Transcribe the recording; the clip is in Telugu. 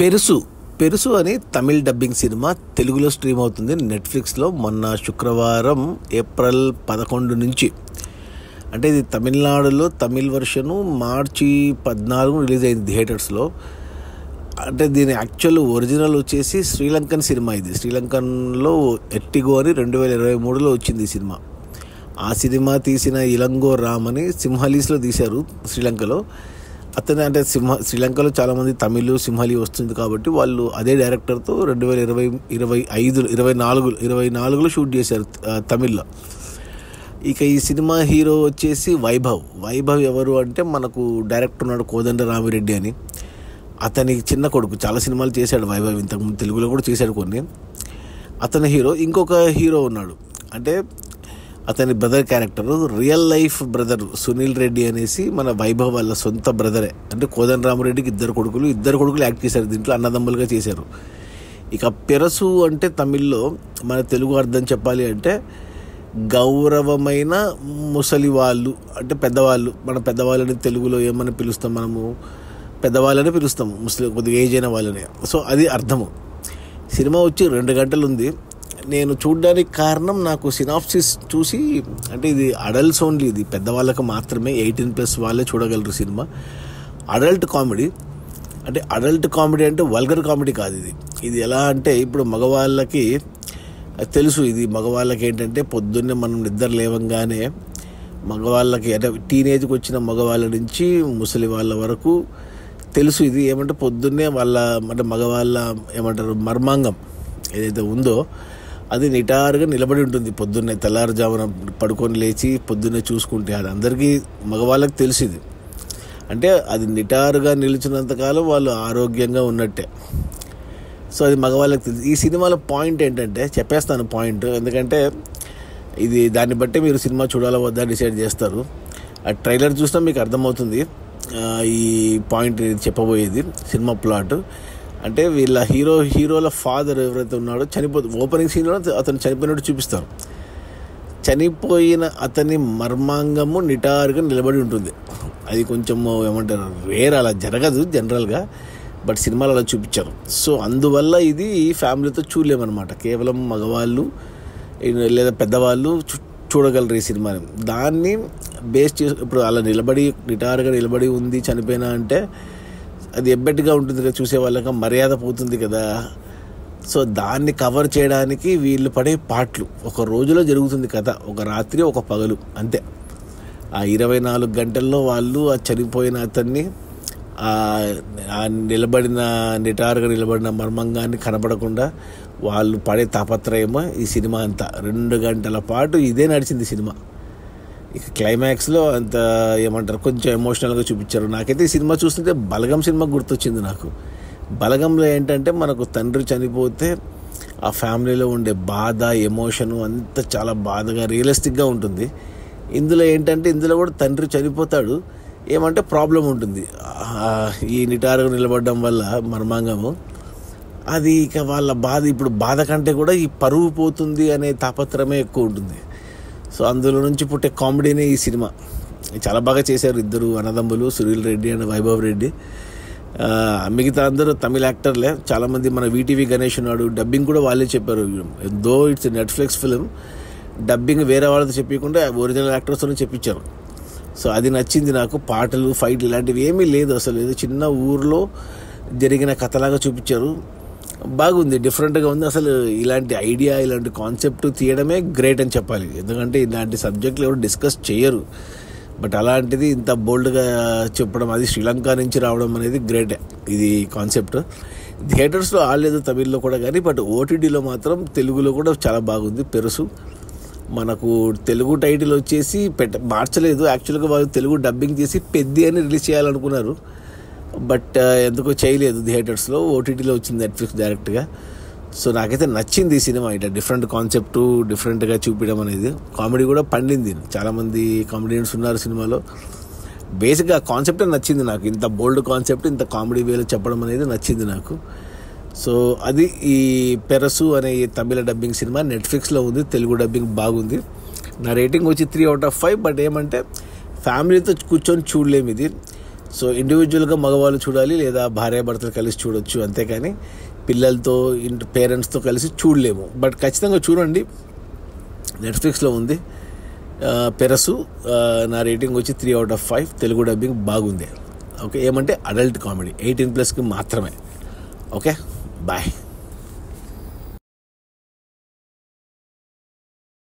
పెరుసు పెరుసు అని తమిళ్ డబ్బింగ్ సినిమా తెలుగులో స్ట్రీమ్ అవుతుంది నెట్ఫ్లిక్స్లో. మొన్న శుక్రవారం ఏప్రిల్ 11 నుంచి, అంటే ఇది తమిళనాడులో తమిళ్ వర్షను మార్చి 14 రిలీజ్ అయింది థియేటర్స్లో. అంటే దీని యాక్చువల్ ఒరిజినల్ వచ్చేసి శ్రీలంకన్ సినిమా. ఇది శ్రీలంకన్లో ఎట్టిగో అని 2023లో వచ్చింది ఈ సినిమా. ఆ సినిమా తీసిన ఇలంగో రామ్ అని సింహలీస్లో తీశారు శ్రీలంకలో. అతను అంటే శ్రీలంకలో చాలామంది తమిళ్ సింహలి వస్తుంది కాబట్టి వాళ్ళు అదే డైరెక్టర్తో 2024లో షూట్ చేశారు తమిళ్లో. ఇక ఈ సినిమా హీరో వచ్చేసి వైభవ్ ఎవరు అంటే, మనకు డైరెక్టర్ ఉన్నాడు కోదండ రామిరెడ్డి అని, అతనికి చిన్న కొడుకు. చాలా సినిమాలు చేశాడు వైభవ్, ఇంతకుముందు తెలుగులో కూడా చేశాడు కొన్ని. అతని హీరో. ఇంకొక హీరో ఉన్నాడు, అంటే అతని brother character, real life brother Sunil Reddy అనేసి మన వైభవ్ వాళ్ళ సొంత బ్రదరే. అంటే కోదండ రామిరెడ్డికి ఇద్దరు కొడుకులు యాక్ట్ చేశారు దీంట్లో, అన్నదమ్ములుగా చేశారు. ఇక పెరసు అంటే తమిళ్లో మన తెలుగు అర్థం చెప్పాలి అంటే గౌరవమైన ముసలి వాళ్ళు, అంటే పెద్దవాళ్ళు. మన పెద్దవాళ్ళని తెలుగులో ఏమని పిలుస్తాం, మనము పెద్దవాళ్ళని పిలుస్తాము, ముస్లిం కొద్దిగా ఏజ్ అయిన వాళ్ళని. సో అది అర్థము. సినిమా వచ్చి 2 గంటలు ఉంది. నేను చూడడానికి కారణం, నాకు సినాప్సిస్ చూసి, అంటే ఇది అడల్ట్స్ ఓన్లీ, ఇది పెద్దవాళ్ళకి మాత్రమే, 18+ వాళ్ళే చూడగలరు సినిమా. అడల్ట్ కామెడీ అంటే వల్గర్ కామెడీ కాదు ఇది. ఇది ఎలా అంటే, ఇప్పుడు మగవాళ్ళకి తెలుసు, ఇది మగవాళ్ళకి ఏంటంటే పొద్దున్నే మనం నిద్ర లేవంగానే మగవాళ్ళకి, అంటే టీనేజ్కి వచ్చిన మగవాళ్ళ నుంచి ముసలి వాళ్ళ వరకు తెలుసు. ఇది ఏమంటే పొద్దున్నే వాళ్ళ, అంటే మగవాళ్ళ ఏమంటారు, మర్మాంగం ఏదైతే ఉందో అది నిటారుగా నిలబడి ఉంటుంది పొద్దున్నే. తెల్లారుజామున పడుకొని లేచి పొద్దున్నే చూసుకుంటే అది అందరికీ మగవాళ్ళకి తెలుసు. ఇది అంటే అది నిటారుగా నిలిచినంతకాలం వాళ్ళు ఆరోగ్యంగా ఉన్నట్టే. సో అది మగవాళ్ళకి తెలుసు. ఈ సినిమాలో పాయింట్ ఏంటంటే, చెప్పేస్తాను పాయింట్, ఎందుకంటే ఇది దాన్ని బట్టి మీరు సినిమా చూడాలా వద్దా డిసైడ్ చేస్తారు. ఆ ట్రైలర్ చూసినా మీకు అర్థమవుతుంది ఈ పాయింట్ చెప్పబోయేది. సినిమా ప్లాట్ అంటే, వీళ్ళ హీరోల ఫాదర్ ఎవరైతే ఉన్నాడో ఓపెనింగ్ సీన్లో అతను చనిపోయినట్టు చూపిస్తారు. చనిపోయిన అతని మర్మాంగము నిటారుగా నిలబడి ఉంటుంది. అది కొంచెం ఏమంటారు, రేర్, అలా జరగదు జనరల్గా, బట్ సినిమాలు అలా చూపించారు. సో అందువల్ల ఇది ఈ చూడలేమన్నమాట. కేవలం మగవాళ్ళు లేదా పెద్దవాళ్ళు చూడగలరు ఈ సినిమాని. దాన్ని బేస్ చేసి ఇప్పుడు అలా నిటారుగా నిలబడి ఉంది చనిపోయినా అంటే అది ఎబ్బెట్టుగా ఉంటుంది కదా, చూసే వాళ్ళకి మర్యాద పోతుంది కదా. సో దాన్ని కవర్ చేయడానికి వీళ్ళు పడే పాటలు, ఒక రోజులో జరుగుతుంది కథ, ఒక రాత్రి ఒక పగలు అంతే. ఆ 24 గంటల్లో వాళ్ళు ఆ చనిపోయిన అతన్ని, నిటారుగా నిలబడిన మర్మంగాన్ని కనపడకుండా వాళ్ళు పడే తాపత్రయమో ఈ సినిమా అంతా. 2 గంటల పాటు ఇదే నడిచింది సినిమా. ఇక క్లైమాక్స్లో అంత ఏమంటారు, కొంచెం ఎమోషనల్గా చూపించారు. నాకైతే ఈ సినిమా చూస్తుంటే బలగం సినిమా గుర్తొచ్చింది నాకు. బలగంలో ఏంటంటే, మనకు తండ్రి చనిపోతే ఆ ఫ్యామిలీలో ఉండే బాధ, ఎమోషను అంతా చాలా బాధగా రియలిస్టిక్గా ఉంటుంది. ఇందులో ఏంటంటే, ఇందులో కూడా తండ్రి చనిపోతాడు, ఏమంటే ప్రాబ్లం ఉంటుంది ఈ నిటారుగా నిలబడడం వల్ల మర్మాంగము. అది ఇక వాళ్ళ బాధ, ఇప్పుడు బాధ కంటే కూడా ఈ పరువు పోతుంది అనే తాపత్రమే ఎక్కువ ఉంటుంది. సో అందులో నుంచి పుట్టే కామెడీనే ఈ సినిమా. చాలా బాగా చేశారు ఇద్దరు అన్నదమ్ములు, సునీల్ రెడ్డి అండ్ వైభవ్ రెడ్డి. మిగతా అందరూ తమిళ యాక్టర్లే. చాలామంది, మన వీటీవీ గణేష్ ఉన్నాడు, డబ్బింగ్ కూడా వాళ్ళే చెప్పారు. Though it's Netflix film, dubbing వేరే వాళ్ళతో చెప్పకుండా ఒరిజినల్ యాక్టర్స్తోనే చెప్పించారు. సో అది నచ్చింది నాకు. పాటలు, ఫైట్లు ఇలాంటివి ఏమీ లేదు అసలు. ఏదో చిన్న ఊర్లో జరిగిన కథలాగా చూపించారు. బాగుంది, డిఫరెంట్గా ఉంది. అసలు ఇలాంటి ఐడియా, ఇలాంటి కాన్సెప్ట్ తీయడమే గ్రేట్ అని చెప్పాలి. ఎందుకంటే ఇలాంటి సబ్జెక్టులు ఎవరు డిస్కస్ చేయరు. బట్ అలాంటిది ఇంత బోల్డ్గా చెప్పడం, అది శ్రీలంక నుంచి రావడం అనేది గ్రేటే. ఇది కాన్సెప్ట్ థియేటర్స్లో ఆడలేదు తమిళ్లో కూడా, కానీ బట్ ఓటీటీలో మాత్రం తెలుగులో కూడా చాలా బాగుంది. పెరుసు మనకు తెలుగు టైటిల్ వచ్చేసి మార్చలేదు. యాక్చువల్గా వాళ్ళు తెలుగు డబ్బింగ్ చేసి పెద్ది అని రిలీజ్ చేయాలనుకున్నారు, బట్ ఎందుకో చేయలేదు థియేటర్స్లో. ఓటీటీలో వచ్చింది నెట్ఫ్లిక్స్ డైరెక్ట్గా. సో నాకైతే నచ్చింది ఈ సినిమా. ఇట్లా డిఫరెంట్ కాన్సెప్ట్, డిఫరెంట్గా చూపించడం అనేది. కామెడీ కూడా పండింది. చాలామంది కామెడియన్స్ ఉన్నారు సినిమాలో. బేసిక్గా కాన్సెప్టే నచ్చింది నాకు. ఇంత బోల్డ్ కాన్సెప్ట్ ఇంత కామెడీ వేలో చెప్పడం అనేది నచ్చింది నాకు. సో అది ఈ పెరసు అనే తమిళ డబ్బింగ్ సినిమా నెట్ఫ్లిక్స్లో ఉంది. తెలుగు డబ్బింగ్ బాగుంది. నా రేటింగ్ వచ్చి 3/5. బట్ ఏమంటే ఫ్యామిలీతో కూర్చొని చూడలేము ఇది. సో ఇండివిజువల్గా మగవాళ్ళు చూడాలి లేదా భార్యాభర్తలు కలిసి చూడొచ్చు, అంతేకాని పిల్లలతో పేరెంట్స్తో కలిసి చూడలేము. బట్ ఖచ్చితంగా చూడండి, నెట్ఫ్లిక్స్లో ఉంది పెరసు. నా రేటింగ్ వచ్చి 3/5. తెలుగు డబ్బింగ్ బాగుంది. ఓకే, ఏమంటే అడల్ట్ కామెడీ 18+కి మాత్రమే. Okay, bye.